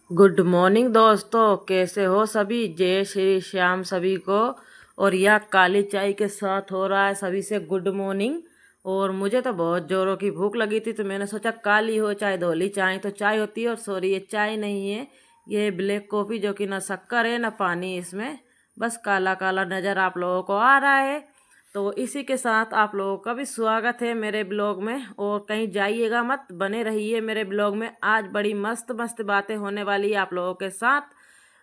Good morning दोस्तों, कैसे हो सभी। जय श्री श्याम सभी को। और यह काली चाय के साथ हो रहा है सभी से गुड मॉर्निंग। और मुझे तो बहुत जोरों की भूख लगी थी, तो मैंने सोचा काली हो चाहे धोली चाय तो चाय होती है। और सॉरी, ये चाय नहीं है, ये ब्लैक कॉफ़ी, जो कि ना शक्कर है ना पानी इसमें, बस काला काला नज़र आप लोगों को आ रहा है। तो इसी के साथ आप लोगों का भी स्वागत है मेरे ब्लॉग में। और कहीं जाइएगा मत, बने रहिए मेरे ब्लॉग में। आज बड़ी मस्त मस्त बातें होने वाली है आप लोगों के साथ।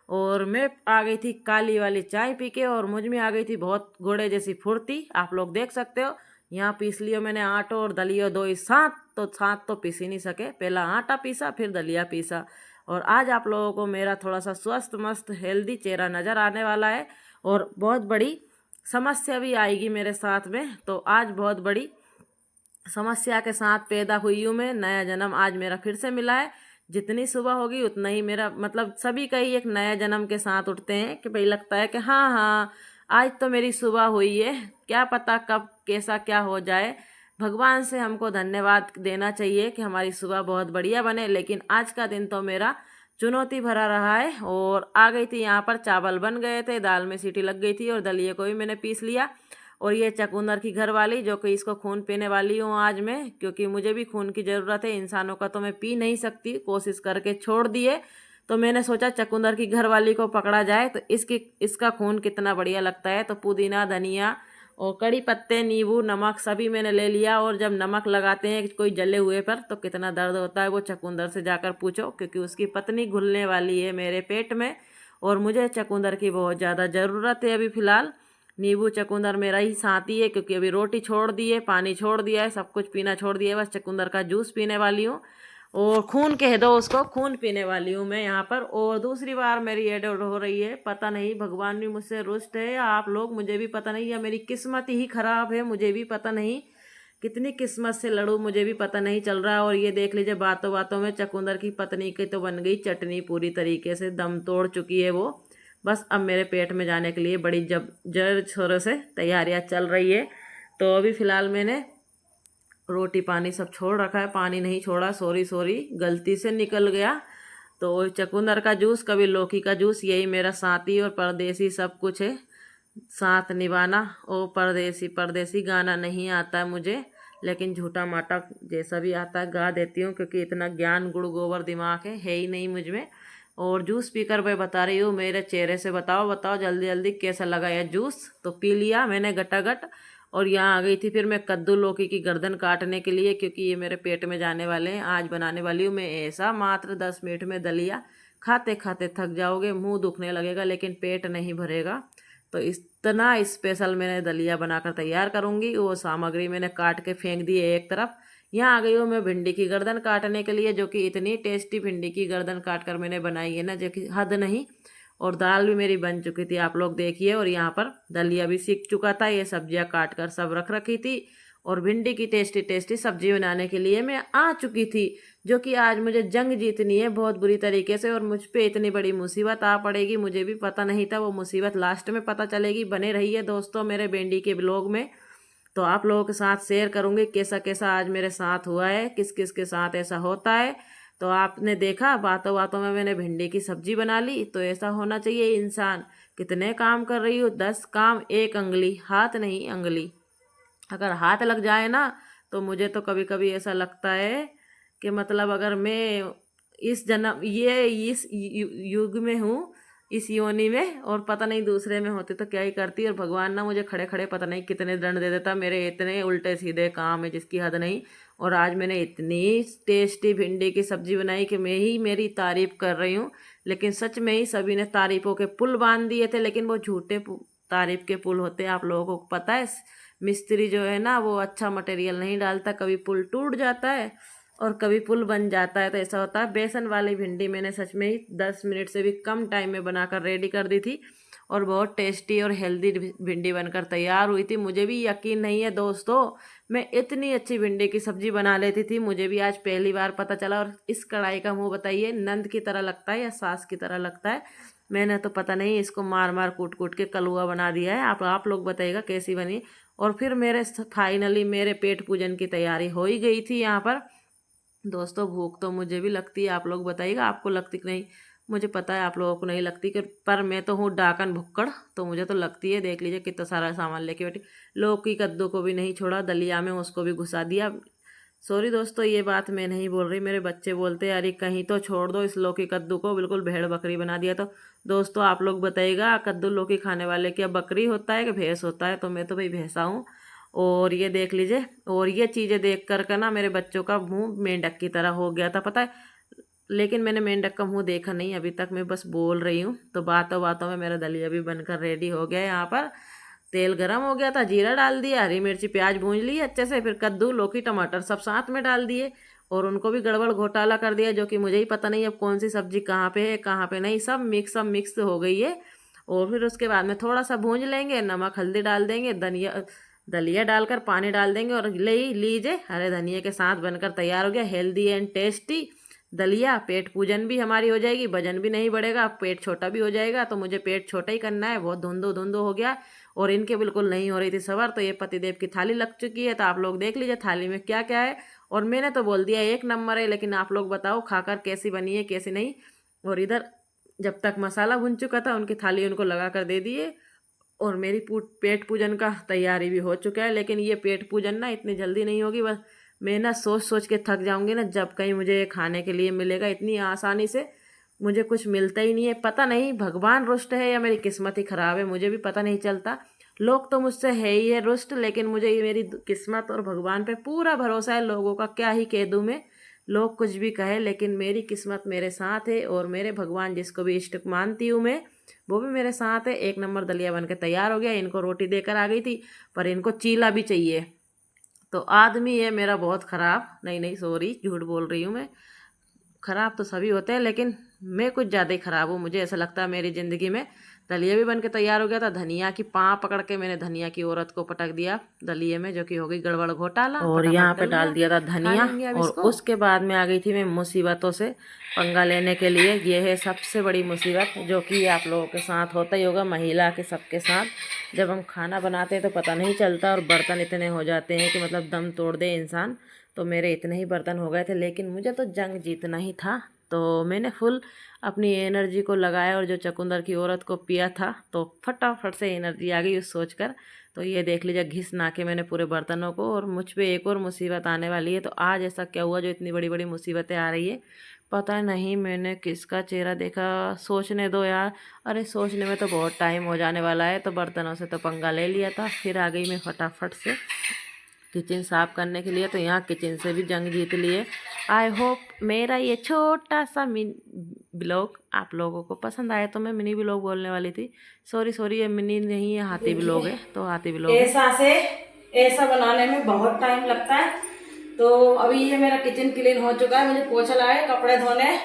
और मैं आ गई थी काली वाली चाय पी के, और मुझ में आ गई थी बहुत घोड़े जैसी फुर्ती। आप लोग देख सकते हो, यहाँ पीस लियो मैंने आटो और दलियो दो ही साथ। तो साथ तो पीस ही नहीं सके, पहला आटा पीसा फिर दलिया पीसा। और आज आप लोगों को मेरा थोड़ा सा स्वस्थ मस्त हेल्दी चेहरा नज़र आने वाला है। और बहुत बड़ी समस्या भी आएगी मेरे साथ में। तो आज बहुत बड़ी समस्या के साथ पैदा हुई हूँ मैं। नया जन्म आज मेरा फिर से मिला है। जितनी सुबह होगी उतना ही मेरा मतलब सभी का ही एक नया जन्म के साथ उठते हैं कि भाई लगता है कि हाँ हाँ, आज तो मेरी सुबह हुई है। क्या पता कब कैसा क्या हो जाए। भगवान से हमको धन्यवाद देना चाहिए कि हमारी सुबह बहुत बढ़िया बने। लेकिन आज का दिन तो मेरा चुनौती भरा रहा है। और आ गई थी यहाँ पर, चावल बन गए थे, दाल में सीटी लग गई थी, और दलिए को भी मैंने पीस लिया। और ये चकुंदर की घर वाली, जो कि इसको खून पीने वाली हूँ आज मैं, क्योंकि मुझे भी खून की ज़रूरत है। इंसानों का तो मैं पी नहीं सकती, कोशिश करके छोड़ दिए। तो मैंने सोचा चकुंदर की घर वाली को पकड़ा जाए तो इसका खून कितना बढ़िया लगता है। तो पुदीना, धनिया और कड़ी पत्ते, नींबू, नमक सभी मैंने ले लिया। और जब नमक लगाते हैं कोई जले हुए पर तो कितना दर्द होता है, वो चकुंदर से जाकर पूछो, क्योंकि उसकी पत्नी घुलने वाली है मेरे पेट में। और मुझे चकुंदर की बहुत ज़्यादा ज़रूरत है अभी फ़िलहाल। नींबू चकुंदर मेरा ही साथी है, क्योंकि अभी रोटी छोड़ दी है, पानी छोड़ दिया है, सब कुछ पीना छोड़ दिया है, बस चकुंदर का जूस पीने वाली हूँ। और खून कह दो उसको, खून पीने वाली हूँ मैं यहाँ पर। और दूसरी बार मेरी एड हो रही है, पता नहीं भगवान भी मुझसे रुष्ट है या आप लोग, मुझे भी पता नहीं, या मेरी किस्मत ही खराब है, मुझे भी पता नहीं। कितनी किस्मत से लड़ूं मुझे भी पता नहीं चल रहा है। और ये देख लीजिए, बातों बातों में चकुंदर की पत्नी की तो बन गई चटनी, पूरी तरीके से दम तोड़ चुकी है वो। बस अब मेरे पेट में जाने के लिए बड़ी जब जर छोरों से तैयारियां चल रही है। तो अभी फ़िलहाल मैंने रोटी पानी सब छोड़ रखा है, पानी नहीं छोड़ा, सॉरी सॉरी, गलती से निकल गया। तो चकुंदर का जूस, कभी लौकी का जूस, यही मेरा साथी और परदेसी सब कुछ है। साथ निभाना। ओ परदेसी परदेसी गाना नहीं आता है मुझे, लेकिन झूठा माटा जैसा भी आता है गा देती हूँ, क्योंकि इतना ज्ञान गुड़ गोबर दिमाग है ही नहीं मुझ में। और जूस पीकर मैं बता रही हूँ, मेरे चेहरे से बताओ बताओ जल्दी जल्दी कैसा लगा यह जूस। तो पी लिया मैंने गटागट। और यहाँ आ गई थी फिर मैं कद्दू लौकी की गर्दन काटने के लिए, क्योंकि ये मेरे पेट में जाने वाले हैं। आज बनाने वाली हूँ मैं ऐसा, मात्र 10 मिनट में दलिया। खाते खाते थक जाओगे, मुंह दुखने लगेगा, लेकिन पेट नहीं भरेगा। तो इतना स्पेशल मैंने दलिया बनाकर तैयार करूँगी। वो सामग्री मैंने काट के फेंक दी है एक तरफ। यहाँ आ गई हूँ मैं भिंडी की गर्दन काटने के लिए, जो कि इतनी टेस्टी भिंडी की गर्दन काट कर मैंने बनाई है ना, जो कि हद नहीं। और दाल भी मेरी बन चुकी थी, आप लोग देखिए। और यहाँ पर दलिया भी सीख चुका था, ये सब्जियाँ काट कर सब रख रखी थी। और भिंडी की टेस्टी टेस्टी सब्जी बनाने के लिए मैं आ चुकी थी, जो कि आज मुझे जंग जीतनी है बहुत बुरी तरीके से। और मुझ पे इतनी बड़ी मुसीबत आ पड़ेगी, मुझे भी पता नहीं था। वो मुसीबत लास्ट में पता चलेगी। बने रहिए दोस्तों मेरे भिंडी के ब्लॉग में। तो आप लोगों के साथ शेयर करूंगी कैसा कैसा आज मेरे साथ हुआ है, किस किस के साथ ऐसा होता है। तो आपने देखा, बातों बातों में मैंने भिंडी की सब्जी बना ली। तो ऐसा होना चाहिए इंसान। कितने काम कर रही हूँ, 10 काम एक अंगली, हाथ नहीं अंगली। अगर हाथ लग जाए ना, तो मुझे तो कभी कभी ऐसा लगता है कि मतलब अगर मैं इस जन्म ये इस युग में हूँ, इस योनि में, और पता नहीं दूसरे में होती तो क्या ही करती। और भगवान ना मुझे खड़े खड़े पता नहीं कितने दंड दे देता, मेरे इतने उल्टे सीधे काम है जिसकी हद नहीं। और आज मैंने इतनी टेस्टी भिंडी की सब्जी बनाई कि मैं ही मेरी तारीफ कर रही हूँ। लेकिन सच में ही सभी ने तारीफों के पुल बांध दिए थे, लेकिन वो झूठे तारीफ के पुल होते हैं, आप लोगों को पता है। मिस्त्री जो है ना, वो अच्छा मटेरियल नहीं डालता, कभी पुल टूट जाता है और कभी पुल बन जाता है। तो ऐसा होता है। बेसन वाली भिंडी मैंने सच में ही 10 मिनट से भी कम टाइम में बनाकर रेडी कर दी थी। और बहुत टेस्टी और हेल्दी भिंडी बनकर तैयार हुई थी। मुझे भी यकीन नहीं है दोस्तों, मैं इतनी अच्छी भिंडी की सब्जी बना लेती थी, मुझे भी आज पहली बार पता चला। और इस कढ़ाई का मुंह बताइए, नंद की तरह लगता है या सास की तरह लगता है। मैंने तो पता नहीं इसको मार मार कूट कूट के कलुआ बना दिया है। आप लोग बताइएगा कैसी बनी। और फिर मेरे फाइनली मेरे पेट पूजन की तैयारी हो ही गई थी यहाँ पर। दोस्तों भूख तो मुझे भी लगती है, आप लोग बताइएगा आपको लगती कि नहीं। मुझे पता है आप लोगों को नहीं लगती कि, पर मैं तो हूँ डाकन भुक्कड़, तो मुझे तो लगती है। देख लीजिए कितना सारा सामान लेके बैठी, लौकी कद्दू को भी नहीं छोड़ा, दलिया में उसको भी घुसा दिया। सॉरी दोस्तों, ये बात मैं नहीं बोल रही, मेरे बच्चे बोलते हैं अरे कहीं तो छोड़ दो इस लौकी कद्दू को, बिल्कुल भेड़ बकरी बना दिया। तो दोस्तों आप लोग बताइएगा, कद्दू लौकी खाने वाले क्या बकरी होता है कि भैंस होता है? तो मैं तो भाई भैंसा हूँ। और ये देख लीजिए, और ये चीज़ें देख कर ना मेरे बच्चों का मुंह मेंढक की तरह हो गया था, पता है। लेकिन मैंने मेंढक का मुंह देखा नहीं अभी तक, मैं बस बोल रही हूँ। तो बातों बातों में मेरा दलिया भी बनकर रेडी हो गया। यहाँ पर तेल गरम हो गया था, जीरा डाल दिया, हरी मिर्ची प्याज भून ली अच्छे से, फिर कद्दू लौकी टमाटर सब साथ में डाल दिए और उनको भी गड़बड़ घोटाला कर दिया, जो कि मुझे ही पता नहीं अब कौन सी सब्जी कहाँ पे है कहाँ पे नहीं, सब मिक्स हो गई है। और फिर उसके बाद में थोड़ा सा भूंज लेंगे, नमक हल्दी डाल देंगे, धनिया दलिया डालकर पानी डाल देंगे और ले लीजिए, हरे धनिया के साथ बनकर तैयार हो गया हेल्दी एंड टेस्टी दलिया। पेट पूजन भी हमारी हो जाएगी, वजन भी नहीं बढ़ेगा, पेट छोटा भी हो जाएगा। तो मुझे पेट छोटा ही करना है, बहुत धुंधो धुंधो हो गया और इनके बिल्कुल नहीं हो रही थी सवार। तो ये पतिदेव की थाली लग चुकी है, तो आप लोग देख लीजिए थाली में क्या क्या है। और मैंने तो बोल दिया 1 नंबर है, लेकिन आप लोग बताओ खाकर कैसी बनी है कैसी नहीं। और इधर जब तक मसाला भुन चुका था, उनकी थाली उनको लगा कर दे दिए और मेरी पेट पूजन का तैयारी भी हो चुका है। लेकिन ये पेट पूजन ना इतनी जल्दी नहीं होगी, बस मैं ना सोच सोच के थक जाऊंगी ना, जब कहीं मुझे खाने के लिए मिलेगा। इतनी आसानी से मुझे कुछ मिलता ही नहीं है, पता नहीं भगवान रुष्ट है या मेरी किस्मत ही खराब है, मुझे भी पता नहीं चलता। लोग तो मुझसे है ही है रुष्ट, लेकिन मुझे ये मेरी किस्मत और भगवान पे पूरा भरोसा है। लोगों का क्या ही कह दूँ मैं, लोग कुछ भी कहे, लेकिन मेरी किस्मत मेरे साथ है और मेरे भगवान जिसको भी इष्ट मानती हूँ मैं, वो भी मेरे साथ है। 1 नंबर दलिया बन के तैयार हो गया। इनको रोटी देकर आ गई थी, पर इनको चीला भी चाहिए। तो आदमी है मेरा बहुत ख़राब, नहीं नहीं सॉरी झूठ बोल रही हूँ मैं, ख़राब तो सभी होते हैं लेकिन मैं कुछ ज़्यादा ही ख़राब हूँ। मुझे ऐसा लगता है मेरी ज़िंदगी में। दलिया भी बन के तैयार हो गया था, धनिया की पाँव पकड़ के मैंने धनिया की औरत को पटक दिया दलिये में, जो कि हो गई गड़बड़ घोटाला। और यहाँ पे डाल दिया था धनिया। और उसके बाद में आ गई थी मैं मुसीबतों से पंगा लेने के लिए। ये है सबसे बड़ी मुसीबत, जो कि आप लोगों के साथ होता ही होगा, महिला के सबके साथ। जब हम खाना बनाते हैं तो पता नहीं चलता और बर्तन इतने हो जाते हैं कि मतलब दम तोड़ दे इंसान। तो मेरे इतने ही बर्तन हो गए थे, लेकिन मुझे तो जंग जीतना ही था। तो मैंने फुल अपनी एनर्जी को लगाया और जो चकुंदर की औरत को पिया था, तो फटाफट से एनर्जी आ गई उस सोचकर। तो ये देख लीजिए घिस ना के मैंने पूरे बर्तनों को, और मुझ पे एक और मुसीबत आने वाली है। तो आज ऐसा क्या हुआ जो इतनी बड़ी बड़ी मुसीबतें आ रही है, पता नहीं मैंने किसका चेहरा देखा। सोचने दो यार, अरे सोचने में तो बहुत टाइम हो जाने वाला है। तो बर्तनों से तो पंगा ले लिया था, फिर आ गई मैं फटाफट से किचन साफ़ करने के लिए। तो यहाँ किचन से भी जंग जीत लिए। आई होप मेरा ये छोटा सा ब्लॉग आप लोगों को पसंद आया। तो मैं मिनी ब्लॉग बोलने वाली थी, सॉरी ये मिनी नहीं है, हाथी ब्लॉग है। तो हाथी ब्लॉग ऐसा बनाने में बहुत टाइम लगता है। तो अभी ये मेरा किचन क्लीन हो चुका है, मुझे पोछा लगा है, कपड़े धोने।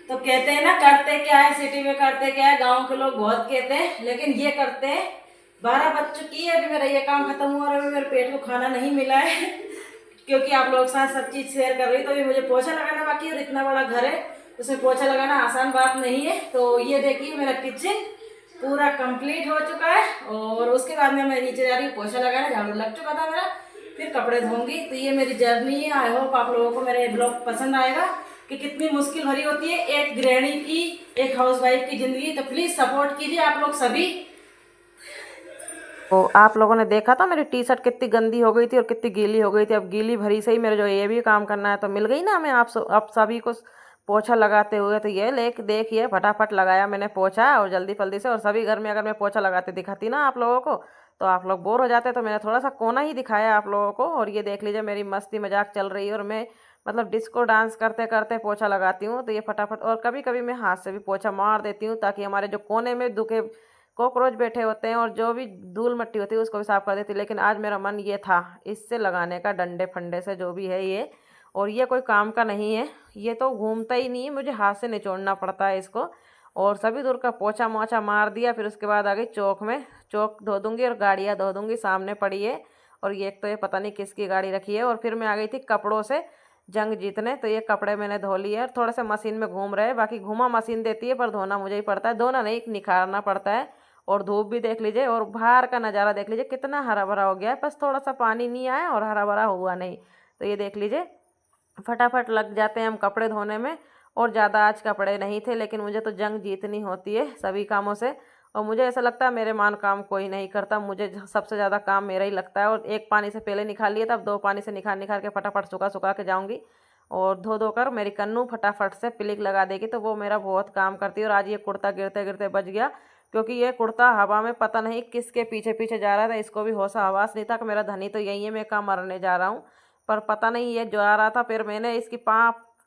तो कहते हैं ना करते क्या है सिटी में, करते क्या है गाँव के लोग बहुत कहते हैं, लेकिन ये करते हैं। 12 बज चुकी है, अभी मेरा ये काम खत्म हुआ और अभी मेरे पेट को खाना नहीं मिला है क्योंकि आप लोग साथ सब चीज़ शेयर कर रही। तो अभी मुझे पोछा लगाना बाकी है और इतना बड़ा घर है, उसमें पोछा लगाना आसान बात नहीं है। तो ये देखिए मेरा किचन पूरा कंप्लीट हो चुका है और उसके बाद में मैं नीचे जा रही हूँ पोछा लगाना, झाड़ू लग चुका था मेरा, फिर कपड़े धोऊंगी। तो ये मेरी जर्नी है। आई होप आप लोगों को मेरा ये ब्लॉग पसंद आएगा कि कितनी मुश्किल भरी होती है एक गृहिणी की, एक हाउसवाइफ की ज़िंदगी। तो प्लीज़ सपोर्ट कीजिए आप लोग सभी। तो आप लोगों ने देखा था मेरी टी शर्ट कितनी गंदी हो गई थी और कितनी गीली हो गई थी। अब गीली भरी से ही मेरे जो ये भी काम करना है तो मिल गई ना हमें आप सभी को पोछा लगाते हुए। तो ये देखिए फटाफट लगाया मैंने पोछा और जल्दी फल्दी से। और सभी घर में अगर मैं पोछा लगाते दिखाती ना आप लोगों को तो आप लोग बोर हो जाते, तो मैंने थोड़ा सा कोना ही दिखाया आप लोगों को। और ये देख लीजिए मेरी मस्ती मजाक चल रही है और मैं मतलब डिस्को डांस करते करते पोछा लगाती हूँ। तो ये फटाफट, और कभी कभी मैं हाथ से भी पोछा मार देती हूँ ताकि हमारे जो कोने में दुखे कॉकरोच बैठे होते हैं और जो भी धूल मिट्टी होती है उसको भी साफ कर देती। लेकिन आज मेरा मन ये था इससे लगाने का, डंडे फंडे से जो भी है ये। और ये कोई काम का नहीं है, ये तो घूमता ही नहीं है, मुझे हाथ से निचोड़ना पड़ता है इसको। और सभी दूर का पोछा मोछा मार दिया। फिर उसके बाद आ गई चौक में, चौक धो दूंगी और गाड़ियाँ धो दूंगी, सामने पड़ी है। और ये एक तो ये पता नहीं किसकी गाड़ी रखी है। और फिर मैं आ गई थी कपड़ों से जंग जीतने। तो ये कपड़े मैंने धो लिए और थोड़े से मशीन में घूम रहे हैं, बाकी घुमा मशीन देती है पर धोना मुझे ही पड़ता है, धोना नहीं निखारना पड़ता है। और धूप भी देख लीजिए और बाहर का नज़ारा देख लीजिए कितना हरा भरा हो गया है, बस थोड़ा सा पानी नहीं आया और हरा भरा हुआ नहीं। तो ये देख लीजिए फटाफट लग जाते हैं हम कपड़े धोने में। और ज़्यादा आज कपड़े नहीं थे, लेकिन मुझे तो जंग जीतनी होती है सभी कामों से। और मुझे ऐसा लगता है मेरे मान काम कोई नहीं करता, मुझे सबसे ज़्यादा काम मेरा ही लगता है। और एक पानी से पहले निकाल लिया, तब 2 पानी से निकाल निकाल के फटाफट सुखा सुखा के जाऊँगी, और धो धो कर मेरी कन्नू फटाफट से पिलिक लगा देगी, तो वो मेरा बहुत काम करती है। और आज ये कुर्ता गिरते गिरते बच गया, क्योंकि ये कुर्ता हवा में पता नहीं किसके पीछे पीछे जा रहा था, इसको भी होश हवास नहीं था कि मेरा धनी तो यही है, मैं कहाँ मरने जा रहा हूँ। पर पता नहीं ये जा रहा था, फिर मैंने इसकी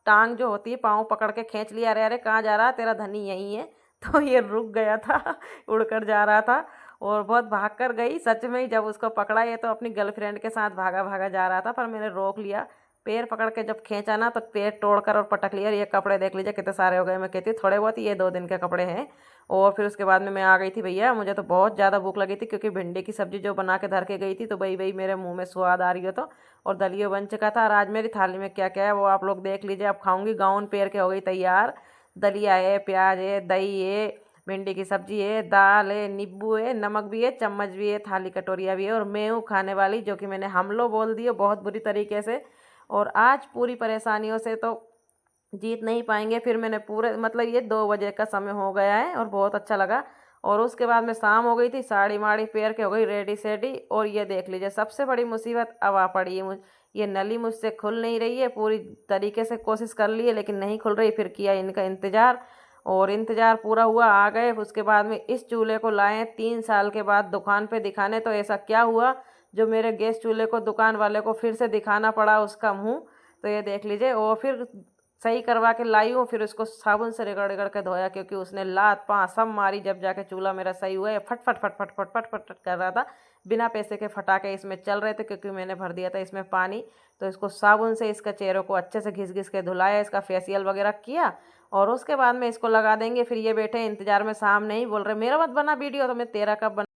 टांग जो होती है पाँव पकड़ के खींच लिया, अरे अरे कहाँ जा रहा है, तेरा धनी यही है। तो ये रुक गया था उड़कर जा रहा था, और बहुत भाग कर गई सच में ही। जब उसको पकड़ा, ये तो अपनी गर्लफ्रेंड के साथ भागा भागा जा रहा था, पर मैंने रोक लिया। पैर पकड़ के जब खींचा ना, तो पैर तोड़कर और पटक लिया। और ये कपड़े देख लीजिए कितने सारे हो गए। मैं कहती हूँ थोड़े बहुत ही, ये 2 दिन के कपड़े हैं। और फिर उसके बाद में मैं आ गई थी भैया, मुझे तो बहुत ज़्यादा भूख लगी थी, क्योंकि भिंडी की सब्ज़ी जो बना के धर के गई थी, तो वही वही मेरे मुंह में स्वाद आ रही हो तो। और दलियो बन चुका था। और आज मेरी थाली में क्या क्या है वो आप लोग देख लीजिए। अब खाऊंगी, गाउन पैर के हो गई तैयार। दलिया है, प्याज है, दही है, भिंडी की सब्जी है, दाल है, नींबू है, नमक भी है, चम्मच भी है, थाली कटोरिया भी है। और मैं हूँ खाने वाली, जो कि मैंने हमलो बोल दिए बहुत बुरी तरीके से। और आज पूरी परेशानियों से तो जीत नहीं पाएंगे। फिर मैंने पूरे मतलब ये 2 बजे का समय हो गया है, और बहुत अच्छा लगा। और उसके बाद में शाम हो गई थी, साड़ी माड़ी पहन के हो गई रेडी सेडी। और ये देख लीजिए सबसे बड़ी मुसीबत अब आ पड़ी है ये नली मुझसे खुल नहीं रही है। पूरी तरीके से कोशिश कर ली है, लेकिन नहीं खुल रही। फिर किया इनका इंतज़ार, और इंतज़ार पूरा हुआ, आ गए। उसके बाद में इस चूल्हे को लाए 3 साल के बाद दुकान पे दिखाने। तो ऐसा क्या हुआ जो मेरे गैस चूल्हे को दुकान वाले को फिर से दिखाना पड़ा उसका मुंह। तो ये देख लीजिए। और फिर सही करवा के लाई हूँ, फिर उसको साबुन से रगड़ रगड़ के धोया, क्योंकि उसने लात पाँ सब मारी। जब जाके चूल्हा मेरा सही हुआ है। फट फट फट फट फट फट फट फट कर रहा था, बिना पैसे के फटाके इसमें चल रहे थे, क्योंकि मैंने भर दिया था इसमें पानी। तो इसको साबुन से इसका चेहरे को अच्छे से घिस घिस के धुलाया, इसका फेशियल वगैरह किया। और उसके बाद में इसको लगा देंगे। फिर ये बैठे इंतजार में, शाम नहीं बोल रहे मेरा मत बना वीडियो, तो मैं तेरा कब बना।